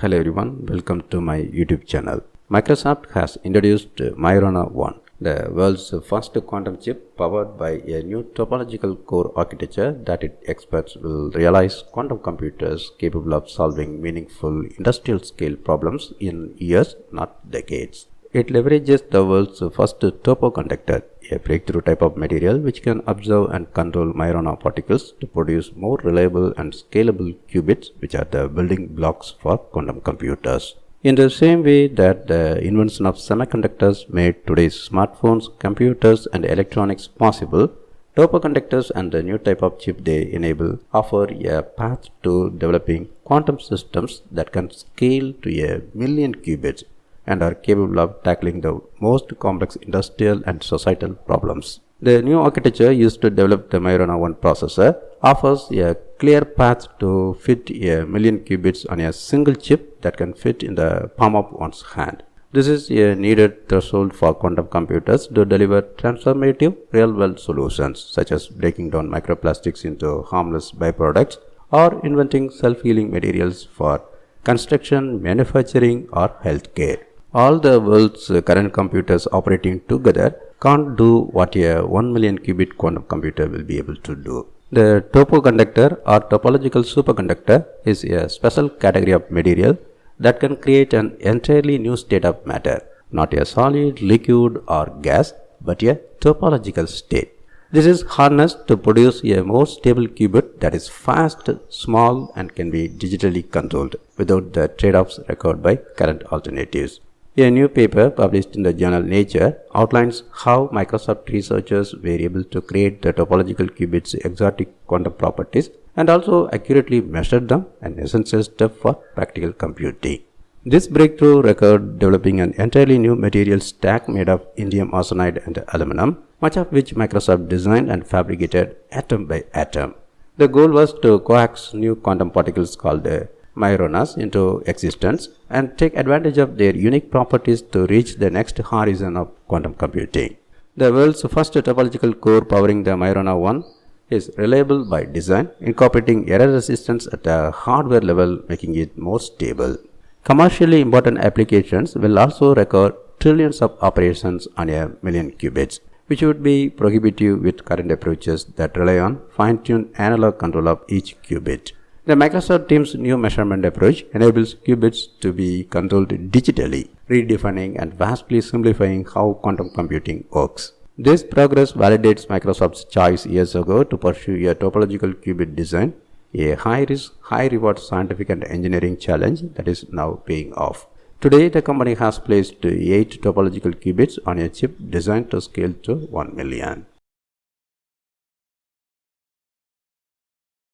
Hello everyone, welcome to my YouTube channel. Microsoft has introduced Majorana 1, the world's first quantum chip powered by a new topological core architecture that it expects will realize quantum computers capable of solving meaningful industrial scale problems in years, not decades. It leverages the world's first topoconductor, a breakthrough type of material which can observe and control Majorana particles to produce more reliable and scalable qubits, which are the building blocks for quantum computers. In the same way that the invention of semiconductors made today's smartphones, computers, and electronics possible, topoconductors and the new type of chip they enable offer a path to developing quantum systems that can scale to a million qubits and are capable of tackling the most complex industrial and societal problems. The new architecture used to develop the Majorana 1 processor offers a clear path to fit a million qubits on a single chip that can fit in the palm of one's hand. This is a needed threshold for quantum computers to deliver transformative real-world solutions, such as breaking down microplastics into harmless byproducts or inventing self-healing materials for construction, manufacturing, or healthcare. All the world's current computers operating together can't do what a 1 million qubit quantum computer will be able to do. The topoconductor or topological superconductor is a special category of material that can create an entirely new state of matter, not a solid, liquid, or gas, but a topological state. This is harnessed to produce a more stable qubit that is fast, small, and can be digitally controlled without the trade-offs required by current alternatives. A new paper published in the journal Nature outlines how Microsoft researchers were able to create the topological qubit's exotic quantum properties and also accurately measure them, an essential step for practical computing. This breakthrough required developing an entirely new material stack made of indium arsenide and aluminum, much of which Microsoft designed and fabricated atom by atom. The goal was to coax new quantum particles called Majoranas into existence and take advantage of their unique properties to reach the next horizon of quantum computing. The world's first topological core powering the Majorana 1 is reliable by design, incorporating error resistance at a hardware level, making it more stable. Commercially important applications will also require trillions of operations on a million qubits, which would be prohibitive with current approaches that rely on fine-tuned analog control of each qubit. The Microsoft team's new measurement approach enables qubits to be controlled digitally, redefining and vastly simplifying how quantum computing works. This progress validates Microsoft's choice years ago to pursue a topological qubit design, a high-risk, high-reward scientific and engineering challenge that is now paying off. Today, the company has placed 8 topological qubits on a chip designed to scale to 1 million.